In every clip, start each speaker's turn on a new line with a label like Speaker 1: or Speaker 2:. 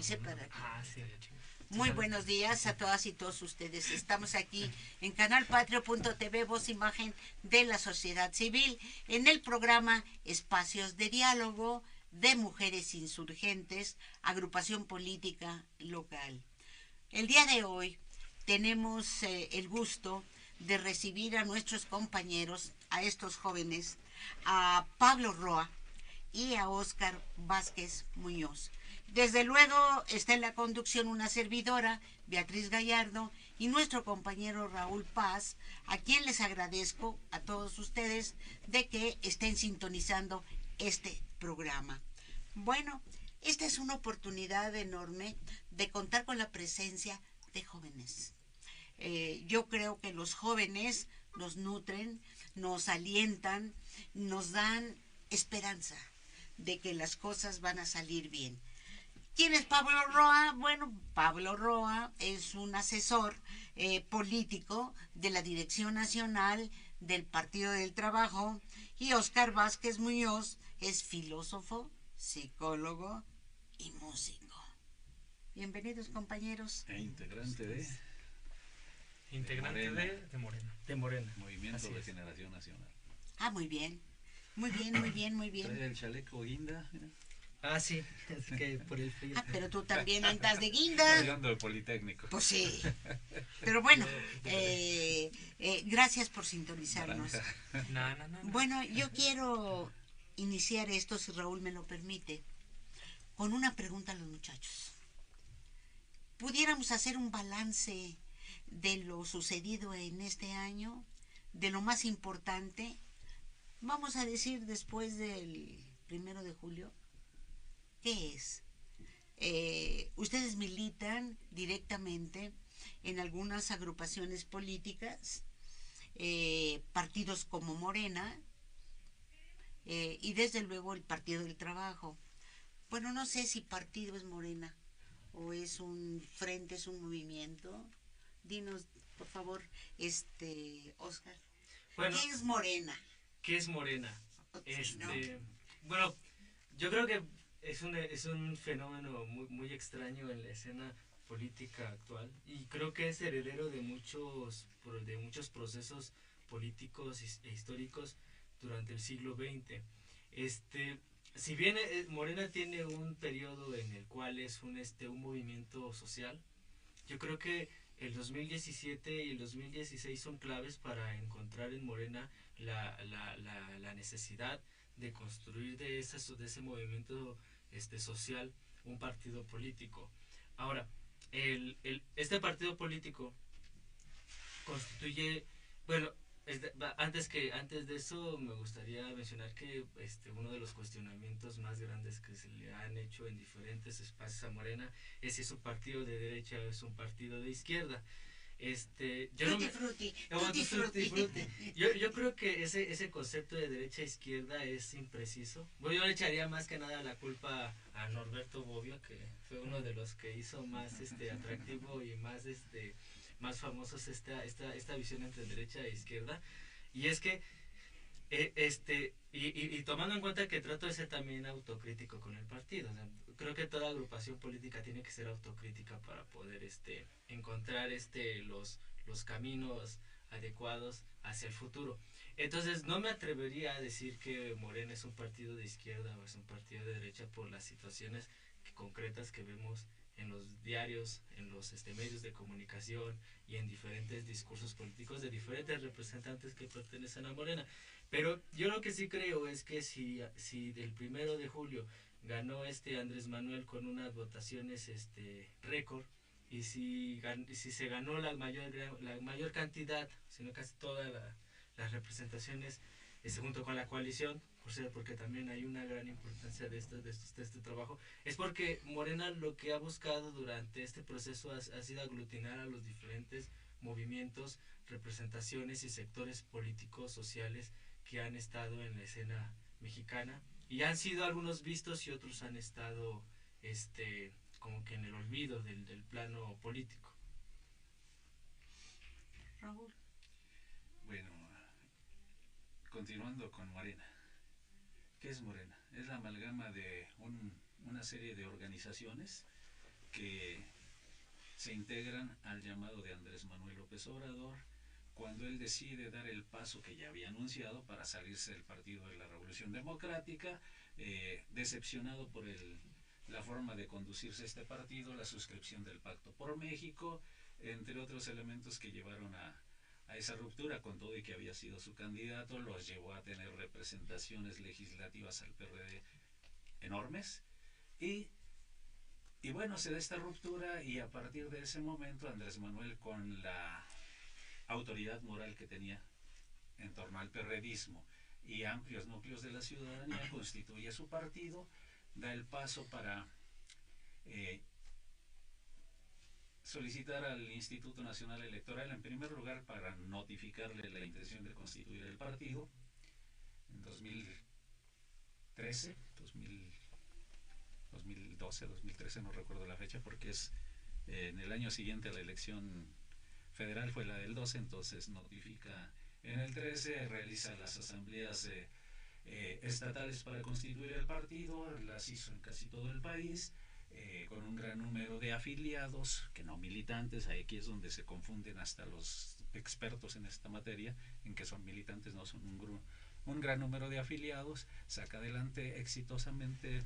Speaker 1: avise para...
Speaker 2: Sí.
Speaker 1: Muy buenos días a todas y todos ustedes. Estamos aquí en canalpatrio.tv, voz imagen de la sociedad civil, en el programa Espacios de Diálogo de Mujeres Insurgentes, agrupación política local. El día de hoy tenemos el gusto de recibir a nuestros compañeros, a estos jóvenes, a Pablo Roa y a Óscar Vázquez Muñoz. Desde luego está en la conducción una servidora, Beatriz Gallardo, y nuestro compañero Raúl Paz, a quien les agradezco a todos ustedes de que estén sintonizando este programa. Bueno, esta es una oportunidad enorme de contar con la presencia de jóvenes. Yo creo que los jóvenes nos nutren, nos alientan, nos dan esperanza de que las cosas van a salir bien. ¿Quién es Pablo Roa? Bueno, Pablo Roa es un asesor político de la Dirección Nacional del Partido del Trabajo y Óscar Vázquez Muñoz es filósofo, psicólogo y músico. Bienvenidos, compañeros.
Speaker 3: Integrante de...
Speaker 2: Integrante de Morena. De Morena.
Speaker 3: Movimiento de Generación Nacional.
Speaker 1: Ah, muy bien. Muy bien, muy bien, muy bien.
Speaker 3: Trae el chaleco guinda. Mira.
Speaker 2: Sí, es que por el frío.
Speaker 1: Pero tú también andas de guinda.
Speaker 3: Hablando de Politécnico.
Speaker 1: Pues sí. Pero bueno, gracias por sintonizarnos.
Speaker 2: No.
Speaker 1: Bueno, yo quiero iniciar esto, si Raúl me lo permite, con una pregunta a los muchachos. ¿Pudiéramos hacer un balance de lo sucedido en este año, de lo más importante? Vamos a decir después del 1 de julio. ¿Qué es? Ustedes militan directamente en algunas agrupaciones políticas, partidos como Morena y desde luego el Partido del Trabajo. Bueno, no sé si partido es Morena o es un frente, es un movimiento. Dinos, por favor, Óscar,
Speaker 2: Bueno,
Speaker 1: ¿qué es Morena?
Speaker 2: ¿Qué es Morena?
Speaker 1: Sí, ¿no?
Speaker 2: Bueno, yo creo que es un fenómeno muy extraño en la escena política actual y creo que es heredero de muchos procesos políticos e históricos durante el siglo XX. Si bien Morena tiene un periodo en el cual es un movimiento social, yo creo que el 2017 y el 2016 son claves para encontrar en Morena la necesidad de construir de ese movimiento social un partido político. Ahora, este partido político constituye, bueno, antes de eso me gustaría mencionar que uno de los cuestionamientos más grandes que se le han hecho en diferentes espacios a Morena es si es un partido de derecha o es un partido de izquierda. Yo creo que ese concepto de derecha e izquierda es impreciso. Bueno, yo le echaría más que nada la culpa a Norberto Bobbio, que fue uno de los que hizo más atractivo y más famosos esta visión entre derecha e izquierda. Y es que y tomando en cuenta que trato de ser también autocrítico con el partido, o sea, creo que toda agrupación política tiene que ser autocrítica para poder encontrar los caminos adecuados hacia el futuro. Entonces no me atrevería a decir que Morena es un partido de izquierda o es un partido de derecha por las situaciones concretas que vemos en los diarios, en los medios de comunicación y en diferentes discursos políticos de diferentes representantes que pertenecen a Morena. Pero yo lo que sí creo es que si del 1 de julio ganó Andrés Manuel con unas votaciones récord, y si se ganó la mayor cantidad, sino casi todas las representaciones junto con la coalición, porque también hay una gran importancia de este trabajo, es porque Morena lo que ha buscado durante este proceso ha sido aglutinar a los diferentes movimientos, representaciones y sectores políticos, sociales que han estado en la escena mexicana y han sido algunos vistos y otros han estado como que en el olvido del plano político.
Speaker 1: Raúl.
Speaker 3: Bueno, continuando con Morena. ¿Qué es Morena? Es la amalgama de una serie de organizaciones que se integran al llamado de Andrés Manuel López Obrador, cuando él decide dar el paso que ya había anunciado para salirse del Partido de la Revolución Democrática, decepcionado por la forma de conducirse este partido, la suscripción del Pacto por México, entre otros elementos que llevaron a esa ruptura, con todo y que había sido su candidato, los llevó a tener representaciones legislativas al PRD enormes, y bueno, se da esta ruptura, y a partir de ese momento Andrés Manuel, con la autoridad moral que tenía en torno al perredismo y amplios núcleos de la ciudadanía, constituye su partido, da el paso para solicitar al Instituto Nacional Electoral, en primer lugar, para notificarle la intención de constituir el partido en 2013, 2012, 2013, no recuerdo la fecha, porque es en el año siguiente a la elección federal, fue la del 12, entonces notifica en el 13, realiza las asambleas estatales para constituir el partido, las hizo en casi todo el país, con un gran número de afiliados, que no militantes. Aquí es donde se confunden hasta los expertos en esta materia, en que son militantes, no, son un gran número de afiliados. Saca adelante exitosamente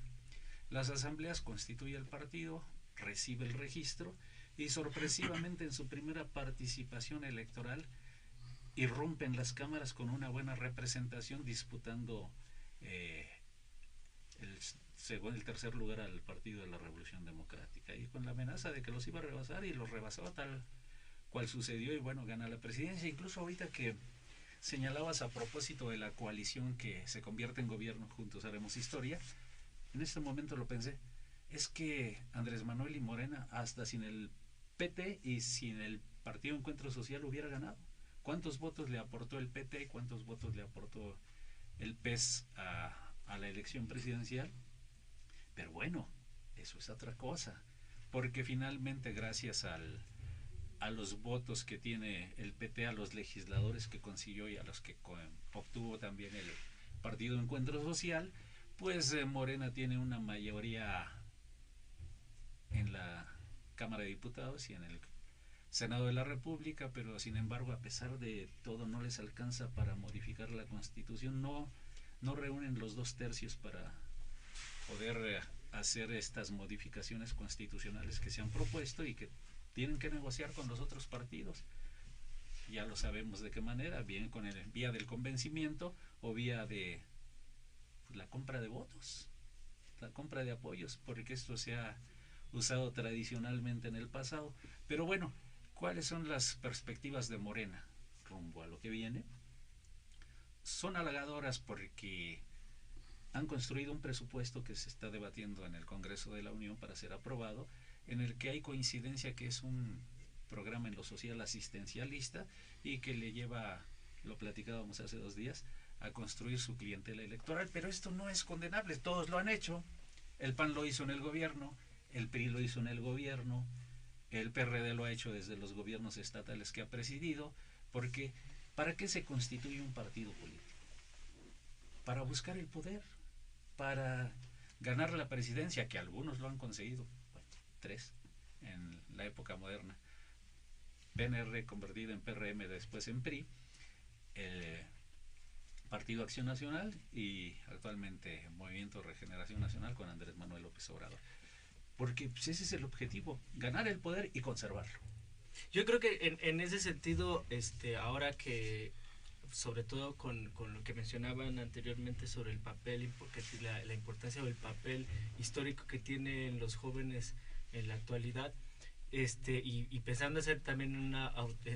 Speaker 3: las asambleas, constituye el partido, recibe el registro, y sorpresivamente en su primera participación electoral irrumpe en las cámaras con una buena representación, disputando el tercer lugar al Partido de la Revolución Democrática, y con la amenaza de que los iba a rebasar, y los rebasó tal cual sucedió, y bueno, gana la presidencia. Incluso ahorita que señalabas a propósito de la coalición que se convierte en gobierno, Juntos Haremos Historia, en este momento lo pensé, es que Andrés Manuel y Morena, hasta sin el PT y sin el Partido Encuentro Social, hubiera ganado. ¿Cuántos votos le aportó el PT y cuántos votos le aportó el PES a la elección presidencial? Pero bueno, eso es otra cosa, porque finalmente, gracias a los votos que tiene el PT, a los legisladores que consiguió y a los que obtuvo también el Partido Encuentro Social, pues Morena tiene una mayoría en la Cámara de Diputados y en el Senado de la República, pero sin embargo, a pesar de todo, no les alcanza para modificar la Constitución. No reúnen los 2/3 para poder hacer estas modificaciones constitucionales que se han propuesto y que tienen que negociar con los otros partidos. Ya lo sabemos de qué manera, bien con vía del convencimiento o vía de la compra de votos, la compra de apoyos, porque esto se ha usado tradicionalmente en el pasado. Pero bueno, ¿cuáles son las perspectivas de Morena rumbo a lo que viene? Son halagadoras, porque han construido un presupuesto que se está debatiendo en el Congreso de la Unión para ser aprobado, en el que hay coincidencia que es un programa en lo social asistencialista y que le lleva, lo platicábamos hace 2 días, a construir su clientela electoral. Pero esto no es condenable, todos lo han hecho. El PAN lo hizo en el gobierno, el PRI lo hizo en el gobierno, el PRD lo ha hecho desde los gobiernos estatales que ha presidido, porque ¿para qué se constituye un partido político? Para buscar el poder, para ganar la presidencia, que algunos lo han conseguido, bueno, 3 en la época moderna, PNR convertido en PRM, después en PRI, Partido Acción Nacional y actualmente Movimiento Regeneración Nacional con Andrés Manuel López Obrador. Porque pues, ese es el objetivo, ganar el poder y conservarlo.
Speaker 2: Yo creo que en ese sentido, ahora que, sobre todo con lo que mencionaban anteriormente sobre el papel, la importancia del papel histórico que tienen los jóvenes en la actualidad, y pensando en ser también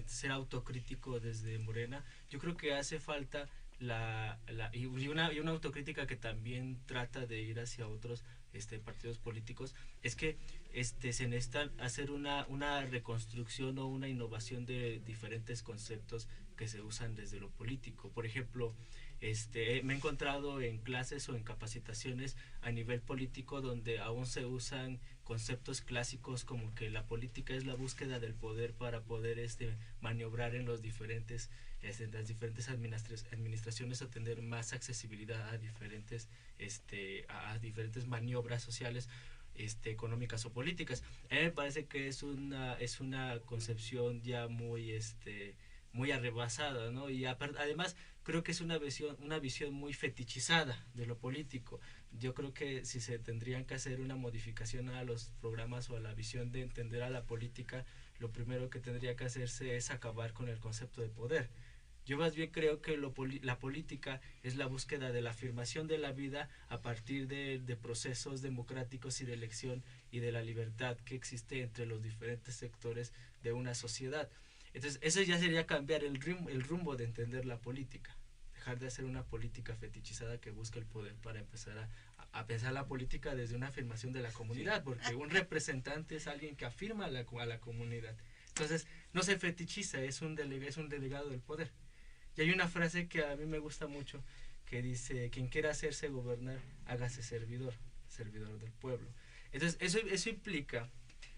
Speaker 2: ser autocrítico desde Morena, yo creo que hace falta una autocrítica que también trata de ir hacia otros partidos políticos. Es que se necesita hacer una reconstrucción o una innovación de diferentes conceptos que se usan desde lo político. Por ejemplo, me he encontrado en clases o en capacitaciones a nivel político donde aún se usan conceptos clásicos como que la política es la búsqueda del poder para poder maniobrar en las diferentes administraciones o tener más accesibilidad a diferentes maniobras sociales. económicas o políticas. A mí me parece que es una concepción ya muy arrebasada, ¿no? Y además creo que es una visión muy fetichizada de lo político. Yo creo que si se tendrían que hacer una modificación a los programas o a la visión de entender a la política, lo primero que tendría que hacerse es acabar con el concepto de poder. Yo más bien creo que la política es la búsqueda de la afirmación de la vida a partir de procesos democráticos y de elección y de la libertad que existe entre los diferentes sectores de una sociedad. Entonces, eso ya sería cambiar el rumbo de entender la política. Dejar de hacer una política fetichizada que busca el poder para empezar a pensar la política desde una afirmación de la comunidad, porque un representante es alguien que afirma a la comunidad. Entonces, no se fetichiza, es un delegado del poder. Y hay una frase que a mí me gusta mucho, que dice: quien quiera hacerse gobernar, hágase servidor del pueblo. Entonces, eso implica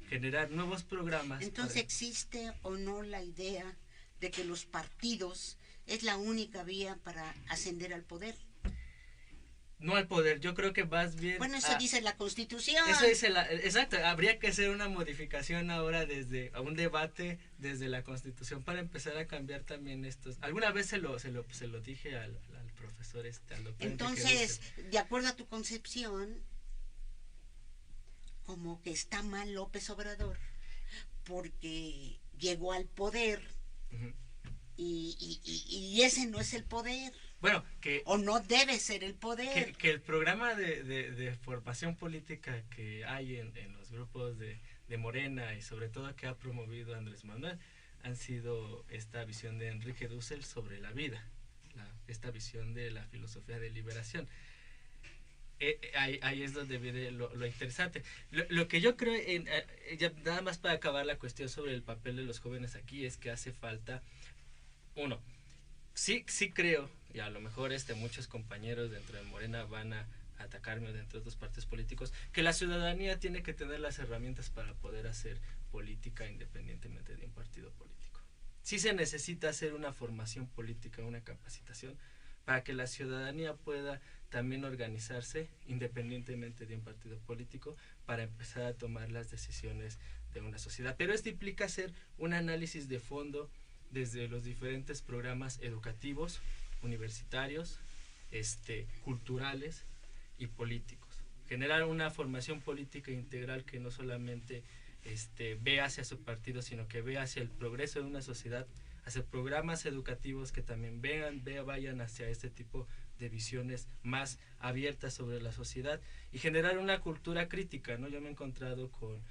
Speaker 2: generar nuevos programas.
Speaker 1: Entonces, ¿existe o no la idea de que los partidos es la única vía para ascender al poder?
Speaker 2: No al poder, yo creo que más bien...
Speaker 1: Bueno, eso dice la Constitución.
Speaker 2: Eso dice exacto, habría que hacer una modificación ahora a un debate desde la Constitución para empezar a cambiar también estos... Alguna vez se lo dije al profesor, al doctor.
Speaker 1: Entonces, de acuerdo a tu concepción, como que está mal López Obrador, porque llegó al poder, uh-huh, y ese no es el poder.
Speaker 2: Bueno,
Speaker 1: o no debe ser el poder.
Speaker 2: Que el programa de formación política que hay en los grupos de Morena, y sobre todo que ha promovido Andrés Manuel, han sido esta visión de Enrique Dussel sobre la vida, esta visión de la filosofía de liberación. Ahí es donde viene lo interesante. Lo que yo creo, ya nada más para acabar la cuestión sobre el papel de los jóvenes aquí, es que hace falta, uno, sí creo, y a lo mejor muchos compañeros dentro de Morena van a atacarme, dentro de otros partidos políticos, que la ciudadanía tiene que tener las herramientas para poder hacer política independientemente de un partido político. Sí se necesita hacer una formación política, una capacitación, para que la ciudadanía pueda también organizarse independientemente de un partido político para empezar a tomar las decisiones de una sociedad. Pero esto implica hacer un análisis de fondo desde los diferentes programas educativos, universitarios, culturales y políticos. Generar una formación política integral que no solamente ve hacia su partido, sino que ve hacia el progreso de una sociedad, hacer programas educativos que también vayan hacia este tipo de visiones más abiertas sobre la sociedad y generar una cultura crítica, ¿no? Yo me he encontrado con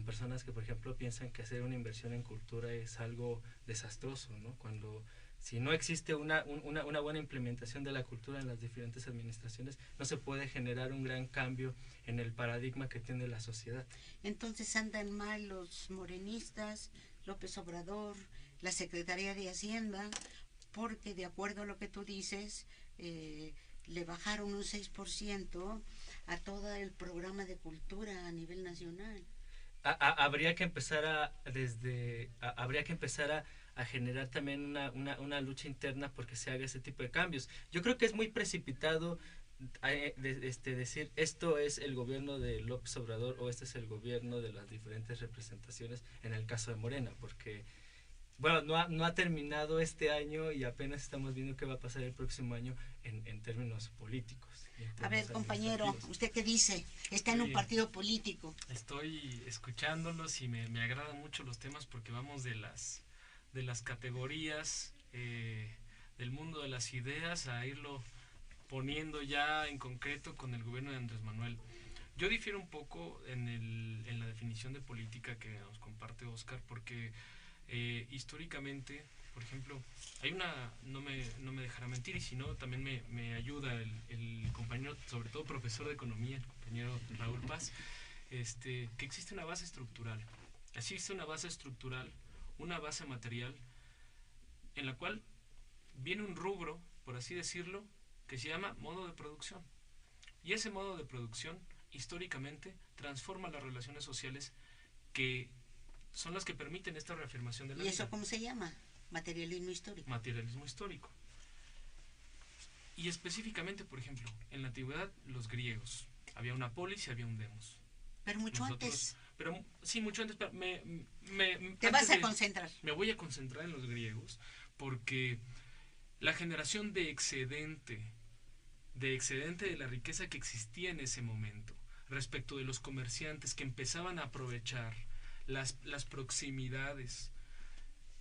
Speaker 2: personas que, por ejemplo, piensan que hacer una inversión en cultura es algo desastroso, ¿no? Cuando si no existe una buena implementación de la cultura en las diferentes administraciones, no se puede generar un gran cambio en el paradigma que tiene la sociedad.
Speaker 1: Entonces andan mal los morenistas, López Obrador, la Secretaría de Hacienda, porque de acuerdo a lo que tú dices, le bajaron un 6% a todo el programa de cultura a nivel nacional.
Speaker 2: Habría que empezar a generar también una lucha interna porque se haga ese tipo de cambios. Yo creo que es muy precipitado decir esto es el gobierno de López Obrador o este es el gobierno de las diferentes representaciones en el caso de Morena, porque bueno, no ha terminado este año y apenas estamos viendo qué va a pasar el próximo año en términos políticos.
Speaker 1: A ver, compañero, ¿usted qué dice? Está en un partido político.
Speaker 4: Estoy escuchándolos y me agradan mucho los temas porque vamos de las categorías del mundo de las ideas a irlo poniendo ya en concreto con el gobierno de Andrés Manuel. Yo difiero un poco en la definición de política que nos comparte Oscar porque históricamente, por ejemplo, hay no me dejará mentir, y si no, también me ayuda el compañero, sobre todo profesor de economía, el compañero Raúl Paz, que existe una base estructural. Existe una base estructural, una base material, en la cual viene un rubro, por así decirlo, que se llama modo de producción. Y ese modo de producción, históricamente, transforma las relaciones sociales que son las que permiten esta reafirmación de la vida.
Speaker 1: ¿Y eso cómo se llama? Materialismo histórico.
Speaker 4: Materialismo histórico. Y específicamente, por ejemplo, en la antigüedad, los griegos. Había una polis y había un demos.
Speaker 1: Pero mucho antes.
Speaker 4: Pero sí, mucho antes, pero
Speaker 1: Te vas a concentrar.
Speaker 4: Me voy a concentrar en los griegos, porque la generación de excedente de la riqueza que existía en ese momento, respecto de los comerciantes que empezaban a aprovechar las proximidades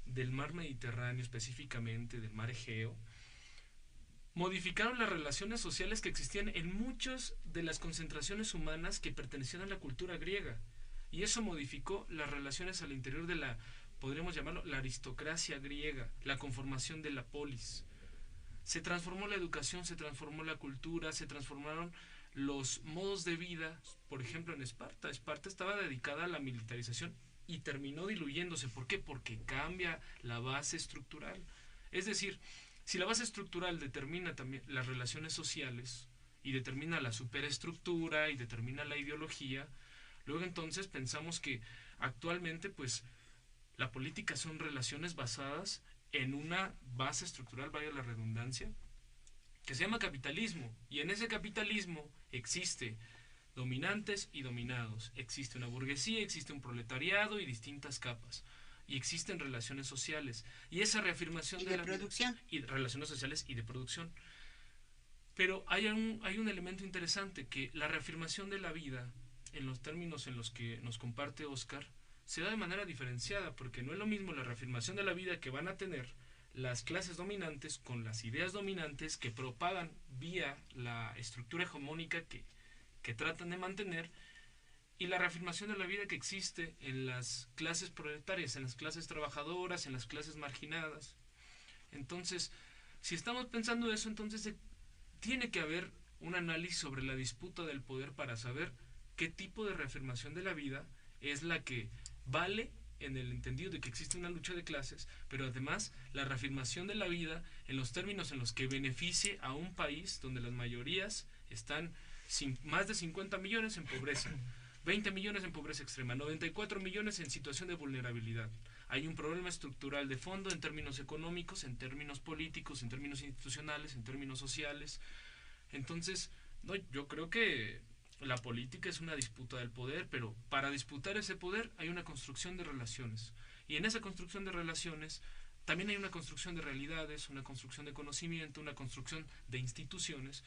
Speaker 4: del mar Mediterráneo, específicamente del mar Egeo, modificaron las relaciones sociales que existían en muchas de las concentraciones humanas que pertenecían a la cultura griega. Y eso modificó las relaciones al interior de la, podríamos llamarlo, la aristocracia griega, la conformación de la polis. Se transformó la educación, se transformó la cultura, se transformaron los modos de vida. Por ejemplo, en Esparta. Esparta estaba dedicada a la militarización y terminó diluyéndose. ¿Por qué? Porque cambia la base estructural. Es decir, si la base estructural determina también las relaciones sociales y determina la superestructura y determina la ideología, luego entonces pensamos que actualmente pues la política son relaciones basadas en una base estructural, vaya la redundancia, que se llama capitalismo. Y en ese capitalismo existe dominantes y dominados. Existe una burguesía, existe un proletariado y distintas capas. Y existen relaciones sociales. Y esa reafirmación
Speaker 1: de producción.
Speaker 4: Y relaciones sociales y de producción. Pero hay un elemento interesante, que la reafirmación de la vida, en los términos en los que nos comparte Óscar, se da de manera diferenciada, porque no es lo mismo la reafirmación de la vida que van a tener las clases dominantes con las ideas dominantes que propagan vía la estructura hegemónica que tratan de mantener, y la reafirmación de la vida que existe en las clases proletarias, en las clases trabajadoras, en las clases marginadas. Entonces, si estamos pensando eso, entonces tiene que haber un análisis sobre la disputa del poder para saber qué tipo de reafirmación de la vida es la que vale, en el entendido de que existe una lucha de clases, pero además la reafirmación de la vida en los términos en los que beneficie a un país donde las mayorías están más de 50 millones en pobreza, 20 millones en pobreza extrema, 94 millones en situación de vulnerabilidad. Hay un problema estructural de fondo en términos económicos, en términos políticos, en términos institucionales, en términos sociales. Entonces, no, yo creo que la política es una disputa del poder, pero para disputar ese poder hay una construcción de relaciones. Y en esa construcción de relaciones también hay una construcción de realidades, una construcción de conocimiento, una construcción de instituciones.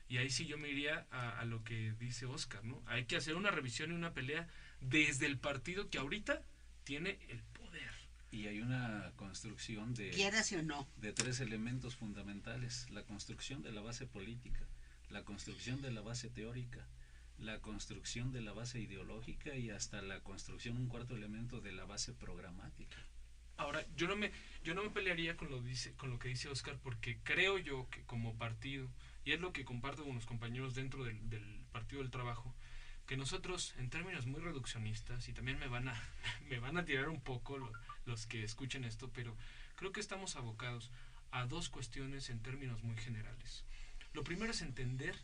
Speaker 4: Y ahí sí yo me iría a lo que dice Óscar, ¿no? Hay que hacer una revisión y una pelea desde el partido que ahorita tiene el poder.
Speaker 3: Y hay una construcción
Speaker 1: quieras o no,
Speaker 3: de tres elementos fundamentales: la construcción de la base política, la construcción de la base teórica, la construcción de la base ideológica y hasta la construcción, un cuarto elemento, de la base programática.
Speaker 4: Ahora, yo no me pelearía con lo que dice Óscar, porque creo yo que como partido, y es lo que comparto con los compañeros dentro del Partido del Trabajo, que nosotros, en términos muy reduccionistas, y también me van a tirar un poco los que escuchen esto, pero creo que estamos abocados a dos cuestiones en términos muy generales. Lo primero es entender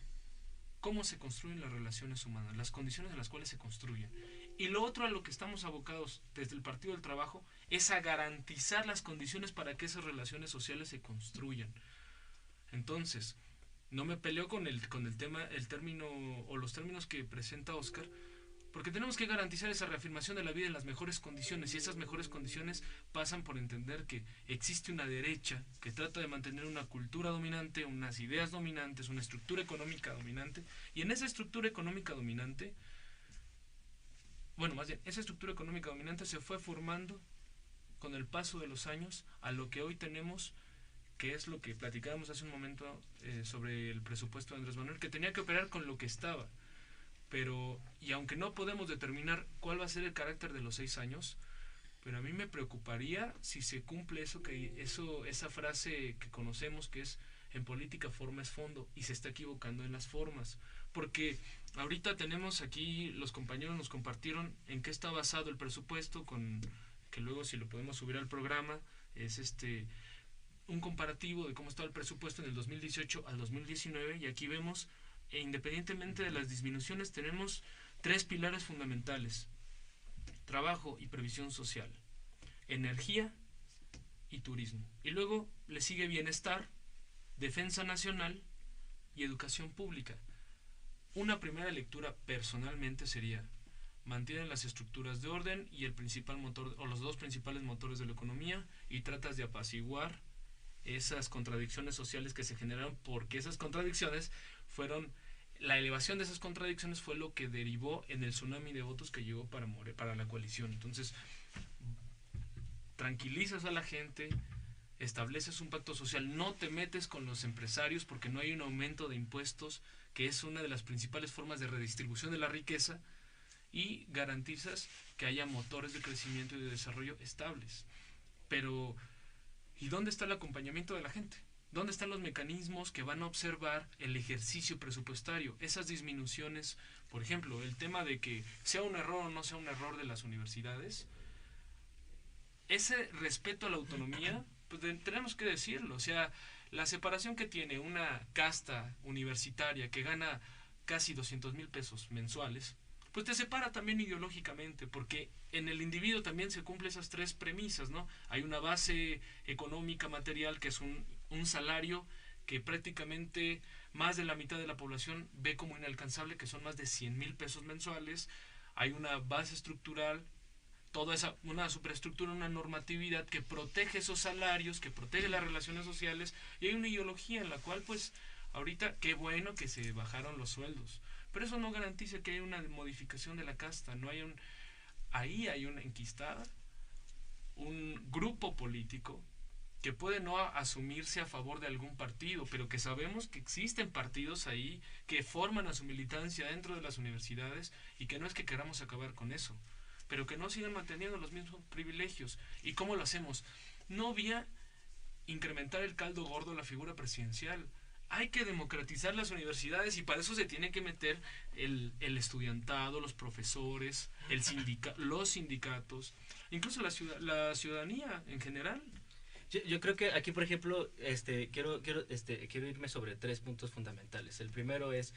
Speaker 4: cómo se construyen las relaciones humanas, las condiciones en las cuales se construyen. Y lo otro a lo que estamos abocados desde el Partido del Trabajo es a garantizar las condiciones para que esas relaciones sociales se construyan. Entonces, no me peleo con el tema, el término o los términos que presenta Óscar, porque tenemos que garantizar esa reafirmación de la vida en las mejores condiciones, y esas mejores condiciones pasan por entender que existe una derecha que trata de mantener una cultura dominante, unas ideas dominantes, una estructura económica dominante, y en esa estructura económica dominante, esa estructura económica dominante se fue formando con el paso de los años a lo que hoy tenemos, que es lo que platicábamos hace un momento sobre el presupuesto de Andrés Manuel, que tenía que operar con lo que estaba. Pero, y aunque no podemos determinar cuál va a ser el carácter de los 6 años, pero a mí me preocuparía si se cumple esa frase que conocemos, que es: en política forma es fondo, y se está equivocando en las formas. Porque ahorita tenemos aquí, los compañeros nos compartieron en qué está basado el presupuesto, que luego, si lo podemos subir al programa, es un comparativo de cómo estaba el presupuesto en el 2018 al 2019, y aquí vemos, independientemente de las disminuciones, tenemos 3 pilares fundamentales: trabajo y previsión social, energía y turismo. Y luego le sigue bienestar, defensa nacional y educación pública. Una primera lectura personalmente sería: mantienen las estructuras de orden y el principal motor, o los dos principales motores de la economía, y tratas de apaciguar esas contradicciones sociales que se generaron, porque esas contradicciones fueron, la elevación de esas contradicciones fue lo que derivó en el tsunami de votos que llegó para la coalición. Entonces, tranquilizas a la gente, estableces un pacto social, no te metes con los empresarios porque no hay un aumento de impuestos, que es una de las principales formas de redistribución de la riqueza, y garantizas que haya motores de crecimiento y de desarrollo estables. Pero, ¿y dónde está el acompañamiento de la gente? ¿Dónde están los mecanismos que van a observar el ejercicio presupuestario? Esas disminuciones, por ejemplo, el tema de que sea un error o no sea un error de las universidades, ese respeto a la autonomía, pues tenemos que decirlo. O sea, la separación que tiene una casta universitaria que gana casi 200,000 pesos mensuales, pues te separa también ideológicamente, porque en el individuo también se cumplen esas tres premisas, ¿no? Hay una base económica material, que es un salario que prácticamente más de la mitad de la población ve como inalcanzable, que son más de 100,000 pesos mensuales. Hay una base estructural, toda esa, una superestructura, una normatividad que protege esos salarios, que protege las relaciones sociales, y hay una ideología en la cual, pues, ahorita, qué bueno que se bajaron los sueldos, pero eso no garantiza que haya una modificación de la casta. No hay ahí hay una enquistada, un grupo político que puede no asumirse a favor de algún partido, pero que sabemos que existen partidos ahí que forman a su militancia dentro de las universidades, y que no es que queramos acabar con eso, pero que no sigan manteniendo los mismos privilegios. ¿Y cómo lo hacemos? No vía incrementar el caldo gordo a la figura presidencial. Hay que democratizar las universidades, y para eso se tiene que meter el estudiantado, los profesores, los sindicatos, incluso la ciudadanía en general.
Speaker 2: Yo creo que aquí, por ejemplo, quiero irme sobre 3 puntos fundamentales. El primero es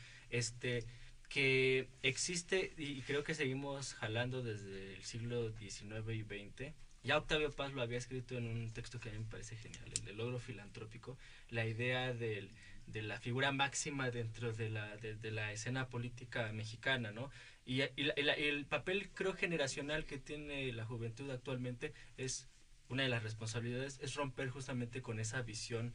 Speaker 2: que existe, y creo que seguimos jalando desde el siglo XIX y XX. Ya Octavio Paz lo había escrito en un texto que a mí me parece genial, el del logro filantrópico, la idea de la figura máxima dentro de la escena política mexicana, ¿no? Y el papel, creo, generacional que tiene la juventud actualmente es una de las responsabilidades, es romper justamente con esa visión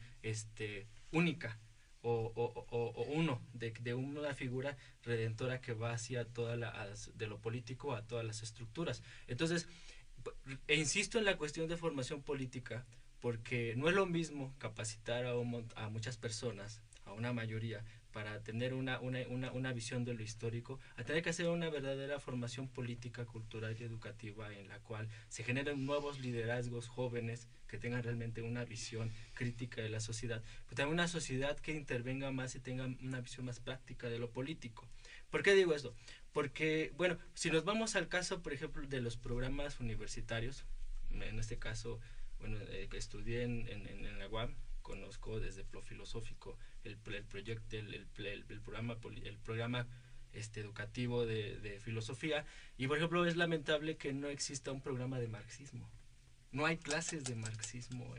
Speaker 2: única o uno de una figura redentora que va hacia de lo político a todas las estructuras. Entonces, insisto en la cuestión de formación política, porque no es lo mismo capacitar a muchas personas, a una mayoría, para tener una visión de lo histórico, a tener que hacer una verdadera formación política, cultural y educativa, en la cual se generen nuevos liderazgos jóvenes que tengan realmente una visión crítica de la sociedad, pero también una sociedad que intervenga más y tenga una visión más práctica de lo político. ¿Por qué digo esto? Porque, bueno, si nos vamos al caso, por ejemplo, de los programas universitarios, en este caso, bueno, que estudié en la UAM, conozco desde lo filosófico el proyecto, el programa educativo de filosofía, y por ejemplo es lamentable que no exista un programa de marxismo. No hay clases de marxismo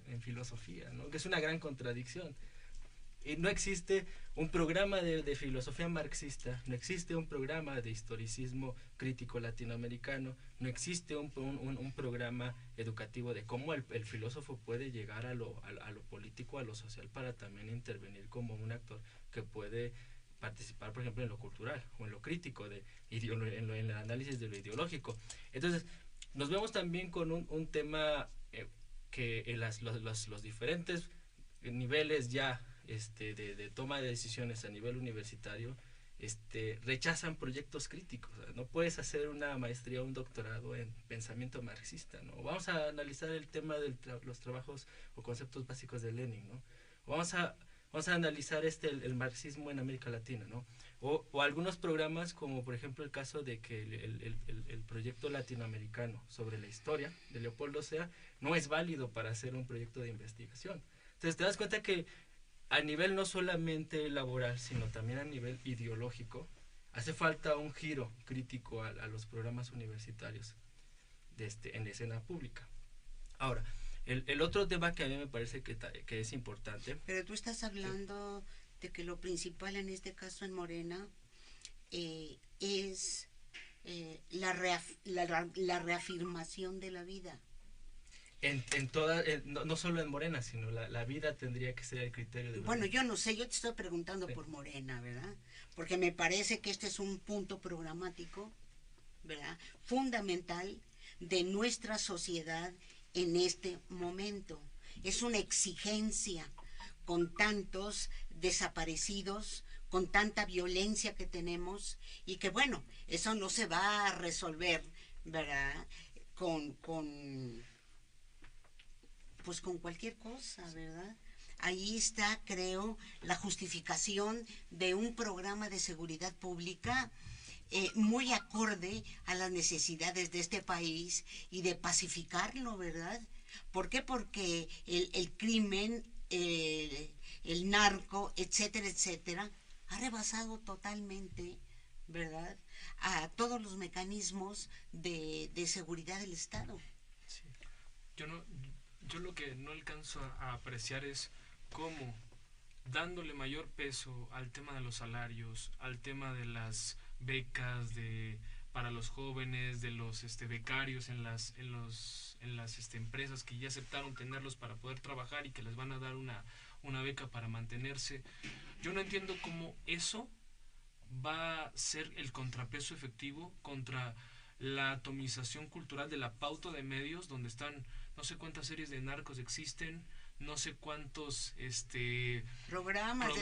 Speaker 2: en filosofía, ¿no? Que es una gran contradicción. Y no existe un programa de filosofía marxista, no existe un programa de historicismo crítico latinoamericano, no existe un programa educativo de cómo el filósofo puede llegar a lo político, a lo social, para también intervenir como un actor que puede participar, por ejemplo, en lo cultural o en lo crítico, en el análisis de lo ideológico. Entonces, nos vemos también con un tema que en los diferentes niveles ya de toma de decisiones a nivel universitario rechazan proyectos críticos. O sea, no puedes hacer una maestría o un doctorado en pensamiento marxista, ¿no? Vamos a analizar el tema de los trabajos o conceptos básicos de Lenin, ¿no? Vamos a analizar el marxismo en América Latina, ¿no? O algunos programas, como por ejemplo el caso de que el proyecto latinoamericano sobre la historia de Leopoldo Sea no es válido para hacer un proyecto de investigación. Entonces te das cuenta que a nivel no solamente laboral, sino también a nivel ideológico, hace falta un giro crítico a los programas universitarios en la escena pública. Ahora, el otro tema que a mí me parece que es importante...
Speaker 1: Pero tú estás hablando de que lo principal en este caso en Morena es la reafirmación de la vida.
Speaker 2: En toda, no solo en Morena, sino la vida tendría que ser el criterio de...
Speaker 1: Bueno, yo no sé, yo te estoy preguntando por Morena, ¿verdad? Porque me parece que este es un punto programático, ¿verdad? Fundamental de nuestra sociedad en este momento. Es una exigencia con tantos desaparecidos, con tanta violencia que tenemos, y que bueno, eso no se va a resolver, ¿verdad? Pues con cualquier cosa, ¿verdad? Ahí está, creo, la justificación de un programa de seguridad pública muy acorde a las necesidades de este país y de pacificarlo, ¿verdad? ¿Por qué? Porque el crimen, el narco, etcétera, etcétera, ha rebasado totalmente, ¿verdad?, a todos los mecanismos de seguridad del Estado.
Speaker 4: Sí. Yo lo que no alcanzo a apreciar es cómo, dándole mayor peso al tema de los salarios, al tema de las becas para los jóvenes, de los becarios en las empresas que ya aceptaron tenerlos para poder trabajar y que les van a dar una beca para mantenerse. Yo no entiendo cómo eso va a ser el contrapeso efectivo contra la atomización cultural de la pauta de medios, donde están no sé cuántas series de narcos existen, no sé cuántos programas,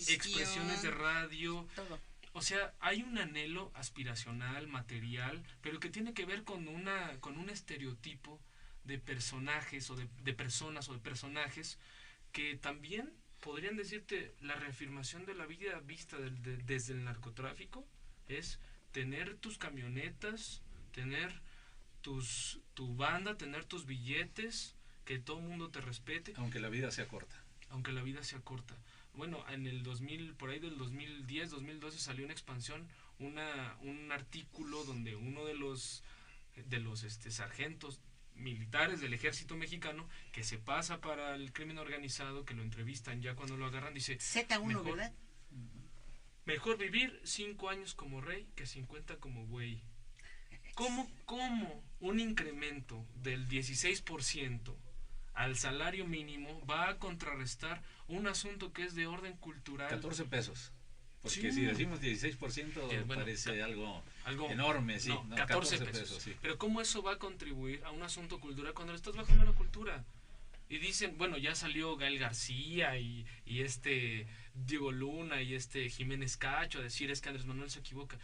Speaker 4: expresiones de radio, todo. O sea, hay un anhelo aspiracional, material, pero que tiene que ver con un estereotipo de personajes o de personas o de personajes que también podrían decirte la reafirmación de la vida vista desde el narcotráfico es tener tus camionetas, tener tu banda, tener tus billetes, que todo el mundo te respete.
Speaker 3: Aunque la vida sea corta.
Speaker 4: Aunque la vida sea corta. Bueno, en el 2000, por ahí del 2010, 2012 salió una expansión, un artículo donde uno de los sargentos militares del ejército mexicano que se pasa para el crimen organizado, que lo entrevistan ya cuando lo agarran, dice
Speaker 1: Z1, ¿verdad?
Speaker 4: Mejor vivir 5 años como rey que 50 como güey. ¿Cómo un incremento del 16% al salario mínimo va a contrarrestar un asunto que es de orden cultural?
Speaker 3: 14 pesos. Porque
Speaker 4: Sí.
Speaker 3: si decimos 16% bueno, parece algo enorme, sí.
Speaker 4: No, 14
Speaker 3: pesos, sí.
Speaker 4: Pero ¿cómo eso va a contribuir a un asunto cultural cuando le estás bajando la cultura? Y dicen, bueno, ya salió Gael García y Diego Luna y Jiménez Cacho a decir es que Andrés Manuel se equivoca.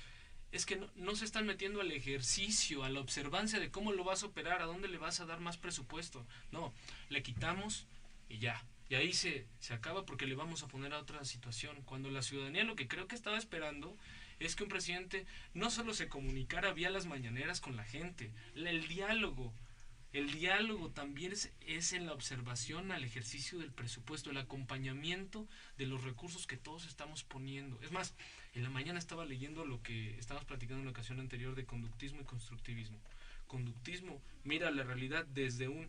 Speaker 4: Es que no se están metiendo al ejercicio, a la observancia de cómo lo vas a operar, a dónde le vas a dar más presupuesto. No, le quitamos y ya. Y ahí se acaba porque le vamos a poner a otra situación. Cuando la ciudadanía lo que creo que estaba esperando es que un presidente no solo se comunicara vía las mañaneras con la gente, el diálogo. El diálogo también es en la observación al ejercicio del presupuesto, el acompañamiento de los recursos que todos estamos poniendo. Es más, en la mañana estaba leyendo lo que estábamos platicando en la ocasión anterior de conductismo y constructivismo. Conductismo mira la realidad desde un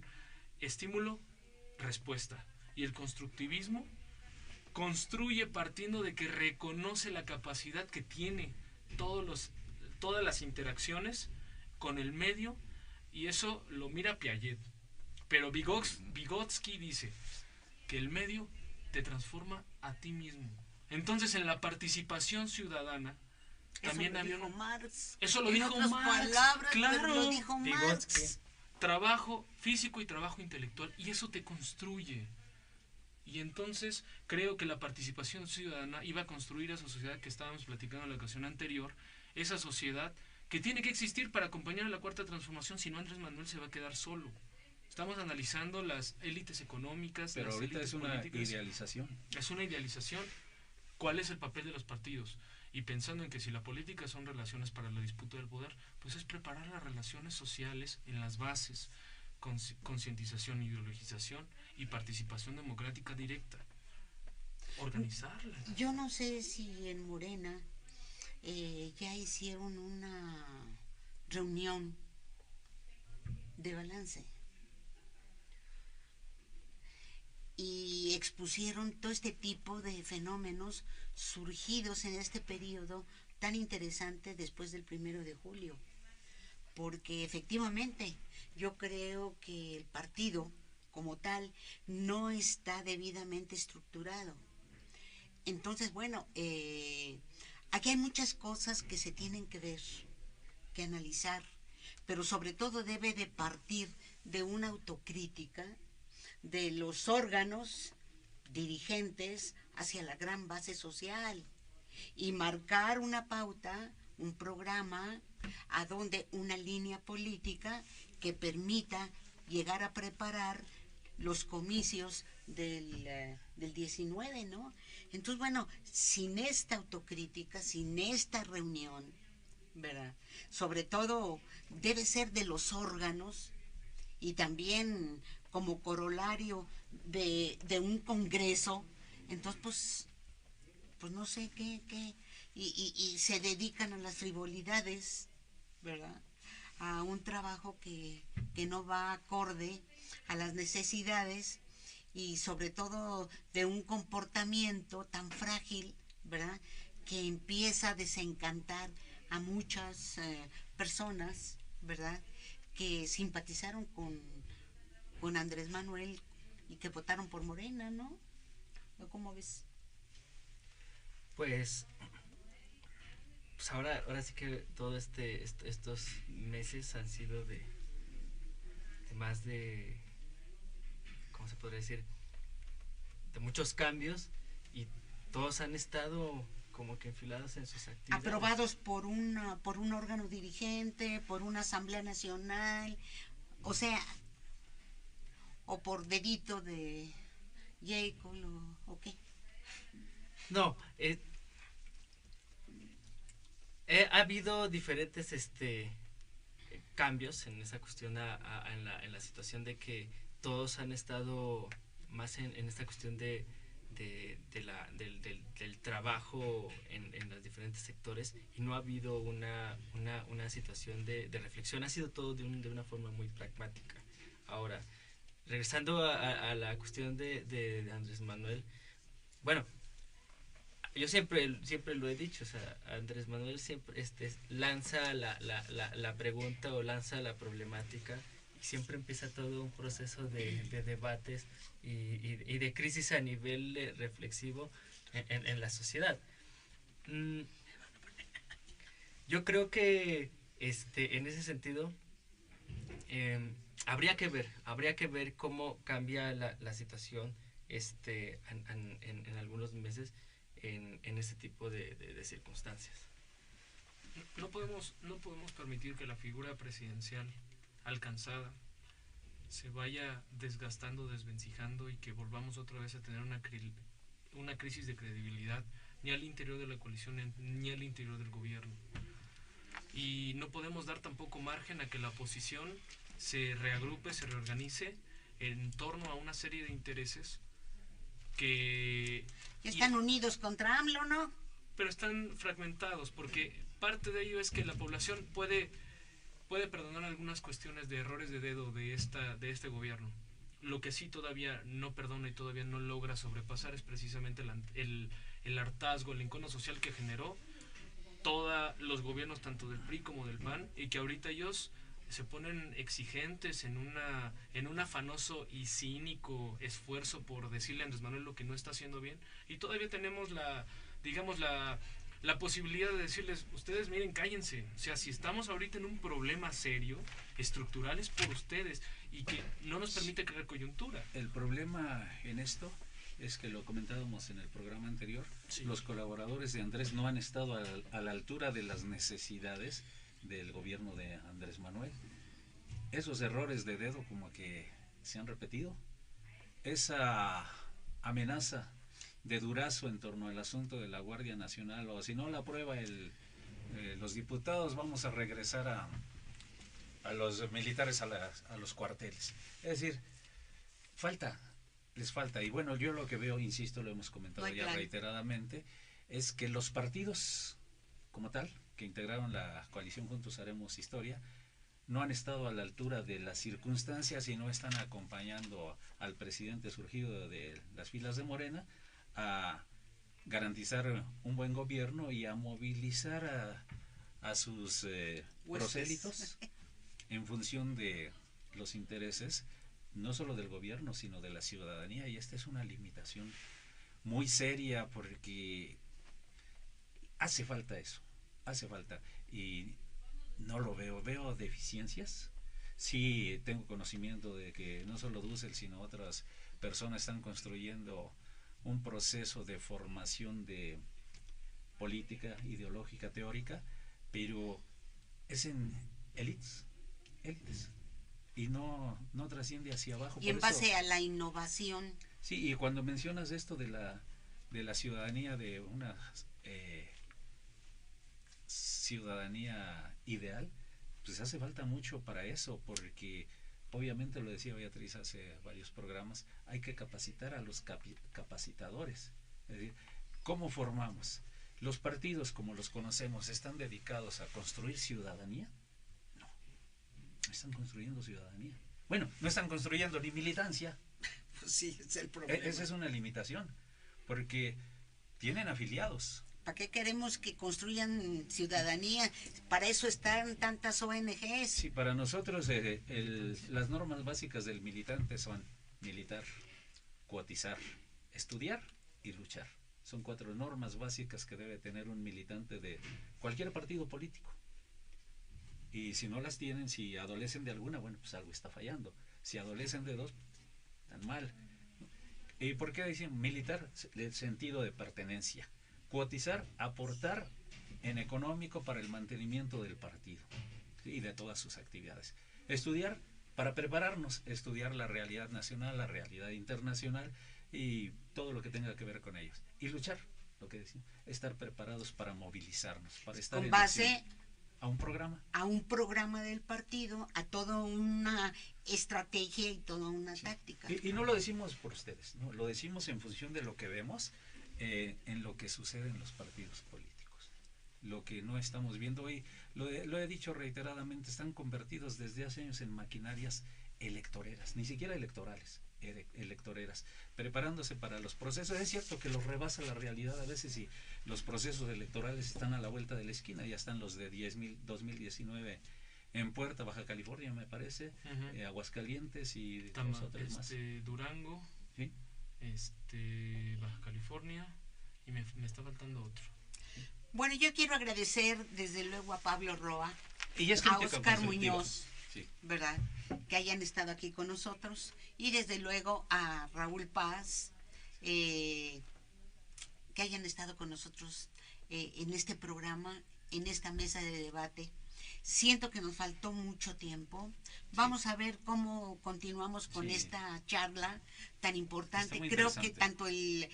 Speaker 4: estímulo-respuesta. Y el constructivismo construye partiendo de que reconoce la capacidad que tiene todas las interacciones con el medio. Y eso lo mira Piaget. Pero Vygotsky dice que el medio te transforma a ti mismo. Entonces, en la participación ciudadana también había
Speaker 1: Marx.
Speaker 4: Eso lo dijo Marx.
Speaker 1: Palabras,
Speaker 4: claro,
Speaker 1: lo dijo
Speaker 2: Vygotsky.
Speaker 1: Marx.
Speaker 4: Trabajo físico y trabajo intelectual. Y eso te construye. Y entonces creo que la participación ciudadana iba a construir esa sociedad que estábamos platicando en la ocasión anterior. Esa sociedad que tiene que existir para acompañar a la cuarta transformación, si no Andrés Manuel se va a quedar solo. Estamos analizando las élites económicas,
Speaker 3: pero
Speaker 4: las
Speaker 3: ahorita
Speaker 4: élites
Speaker 3: es una
Speaker 4: políticas.
Speaker 3: idealización.
Speaker 4: Es una idealización. ¿Cuál es el papel de los partidos? Y pensando en que si la política son relaciones para la disputa del poder, pues es preparar las relaciones sociales en las bases, concientización, ideologización y participación democrática directa. Organizarla.
Speaker 1: Yo no sé si en Morena ya hicieron una reunión de balance y expusieron todo este tipo de fenómenos surgidos en este periodo tan interesante después del 1 de julio, porque efectivamente yo creo que el partido como tal no está debidamente estructurado. Entonces, bueno, aquí hay muchas cosas que se tienen que ver, que analizar, pero sobre todo debe de partir de una autocrítica de los órganos dirigentes hacia la gran base social y marcar una pauta, un programa, a donde una línea política que permita llegar a preparar los comicios del 19, ¿no? Entonces, bueno, sin esta autocrítica, sin esta reunión, ¿verdad? Sobre todo debe ser de los órganos y también como corolario de un congreso. Entonces, pues no sé qué y se dedican a las frivolidades, ¿verdad? A un trabajo que no va acorde a las necesidades y sobre todo de un comportamiento tan frágil, ¿verdad? Que empieza a desencantar a muchas personas, ¿verdad? Que simpatizaron con Andrés Manuel y que votaron por Morena, ¿no? ¿Cómo ves?
Speaker 2: Pues ahora sí que todo estos meses han sido de más de, ¿cómo se podría decir? De muchos cambios, y todos han estado como que enfilados en sus actividades.
Speaker 1: Aprobados por un órgano dirigente, por una asamblea nacional, o sea, o por dedito de Jacob o qué.
Speaker 2: No, ha habido diferentes cambios en esa cuestión, en la situación de que todos han estado más en esta cuestión del trabajo en los diferentes sectores, y no ha habido una situación de reflexión. Ha sido todo de una forma muy pragmática. Ahora, regresando a la cuestión de Andrés Manuel, bueno, yo siempre lo he dicho, o sea, Andrés Manuel siempre lanza la pregunta o lanza la problemática, y siempre empieza todo un proceso de debates y de crisis a nivel reflexivo en la sociedad. Yo creo que en ese sentido habría que ver cómo cambia la situación en algunos meses en ese tipo de circunstancias.
Speaker 4: No podemos permitir que la figura presidencial alcanzada se vaya desgastando, desvencijando, y que volvamos otra vez a tener una crisis de credibilidad, ni al interior de la coalición ni al interior del gobierno. Y no podemos dar tampoco margen a que la oposición se reagrupe, se reorganice en torno a una serie de intereses que
Speaker 1: están unidos contra AMLO, ¿no?
Speaker 4: Pero están fragmentados, porque parte de ello es que la población puede perdonar algunas cuestiones de errores de dedo de este gobierno. Lo que sí todavía no perdona y todavía no logra sobrepasar es precisamente el hartazgo, el encono social que generó todos los gobiernos, tanto del PRI como del PAN, y que ahorita ellos se ponen exigentes en un afanoso y cínico esfuerzo por decirle a Andrés Manuel lo que no está haciendo bien, y todavía tenemos la posibilidad de decirles: ustedes miren, cállense. O sea, si estamos ahorita en un problema serio, estructural, es por ustedes, y que no nos permite crear coyuntura.
Speaker 3: El problema en esto es que lo comentábamos en el programa anterior, sí. Los colaboradores de Andrés no han estado a la altura de las necesidades del gobierno de Andrés Manuel. Esos errores de dedo como que se han repetido. Esa amenaza de Durazo en torno al asunto de la Guardia Nacional, o si no la aprueba los diputados, vamos a regresar a los militares a los cuarteles. Es decir, les falta. Y bueno, yo lo que veo, insisto, lo hemos comentado ya reiteradamente, es que los partidos como tal, que integraron la coalición Juntos Haremos Historia, no han estado a la altura de las circunstancias y no están acompañando al presidente surgido de las filas de Morena a garantizar un buen gobierno y a movilizar a sus prosélitos en función de los intereses no solo del gobierno sino de la ciudadanía, y esta es una limitación muy seria porque hace falta eso, hace falta, y no lo veo deficiencias. Sí tengo conocimiento de que no solo Dussel sino otras personas están construyendo un proceso de formación de política ideológica teórica, pero es en élites y no trasciende hacia abajo.
Speaker 1: Y en base a la innovación.
Speaker 3: Sí, y cuando mencionas esto de la ciudadanía, de una ciudadanía ideal, pues hace falta mucho para eso, porque obviamente, lo decía Beatriz hace varios programas, hay que capacitar a los capacitadores. Es decir, ¿cómo formamos? ¿Los partidos como los conocemos están dedicados a construir ciudadanía? No están construyendo ciudadanía. Bueno, no están construyendo ni militancia.
Speaker 1: Pues sí, es el problema.
Speaker 3: Esa es una limitación, porque tienen afiliados.
Speaker 1: ¿Para qué queremos que construyan ciudadanía? Para eso están tantas ONGs.
Speaker 3: Sí, para nosotros las normas básicas del militante son militar, cotizar, estudiar y luchar. Son 4 normas básicas que debe tener un militante de cualquier partido político. Y si no las tienen, si adolecen de alguna, bueno, pues algo está fallando. Si adolecen de 2, tan mal. ¿Y por qué dicen militar? El sentido de pertenencia. Cotizar, aportar en económico para el mantenimiento del partido, ¿sí? Y de todas sus actividades. Estudiar, para prepararnos, estudiar la realidad nacional, la realidad internacional y todo lo que tenga que ver con ellos. Y luchar, lo que decimos, estar preparados para movilizarnos, para estar
Speaker 1: con base
Speaker 3: en a un programa.
Speaker 1: A un programa del partido, a toda una estrategia y toda una táctica.
Speaker 3: Y no lo decimos por ustedes, ¿no? Lo decimos en función de lo que vemos en lo que sucede en los partidos políticos. Lo que no estamos viendo hoy, lo he dicho reiteradamente, están convertidos desde hace años en maquinarias electoreras, ni siquiera electorales, electoreras, preparándose para los procesos. Es cierto que los rebasa la realidad a veces y los procesos electorales están a la vuelta de la esquina, ya están los de 2019 en Puerta, Baja California, me parece, Aguascalientes y otros más.
Speaker 4: Durango,
Speaker 3: ¿sí?
Speaker 4: Baja California, y me está faltando otro.
Speaker 1: Bueno, yo quiero agradecer desde luego a Pablo Roa,
Speaker 3: y
Speaker 1: a Oscar Muñoz,
Speaker 3: sí,
Speaker 1: ¿verdad?, que hayan estado aquí con nosotros, y desde luego a Raúl Paz, que hayan estado con nosotros en este programa, en esta mesa de debate. Siento que nos faltó mucho tiempo. Vamos a ver cómo continuamos con esta charla tan importante. Creo que tanto el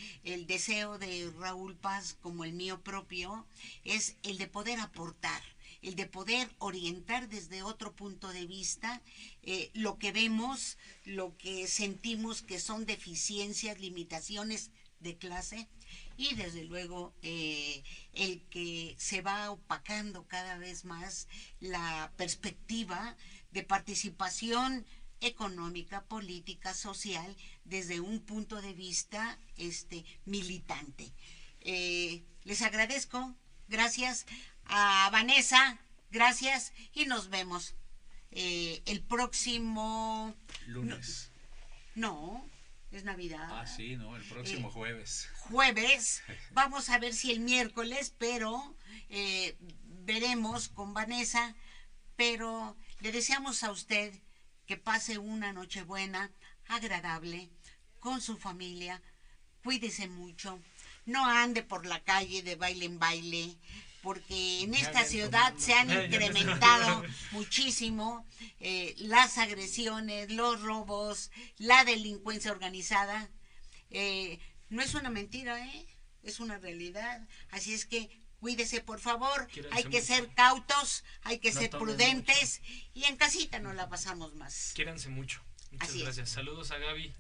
Speaker 1: deseo de Raúl Paz como el mío propio es el de poder aportar, el de poder orientar desde otro punto de vista lo que vemos, lo que sentimos que son deficiencias, limitaciones de clase, y desde luego el que se va opacando cada vez más la perspectiva de participación económica, política, social, desde un punto de vista militante. Les agradezco, gracias a Vanessa, gracias, y nos vemos el próximo
Speaker 3: lunes.
Speaker 1: No, es Navidad.
Speaker 3: Ah, sí, no, el próximo jueves. Vamos a ver si el miércoles,
Speaker 1: pero veremos con Vanessa, pero le deseamos a usted que pase una Nochebuena agradable con su familia. Cuídese mucho, no ande por la calle de baile en baile, porque en esta ciudad se han incrementado muchísimo las agresiones, los robos, la delincuencia organizada. No es una mentira, es una realidad. Así es que cuídese, por favor. Hay que ser cautos, hay que ser prudentes, y en casita nos la pasamos más.
Speaker 4: Quiéranse mucho. Muchas gracias. Saludos a Gaby.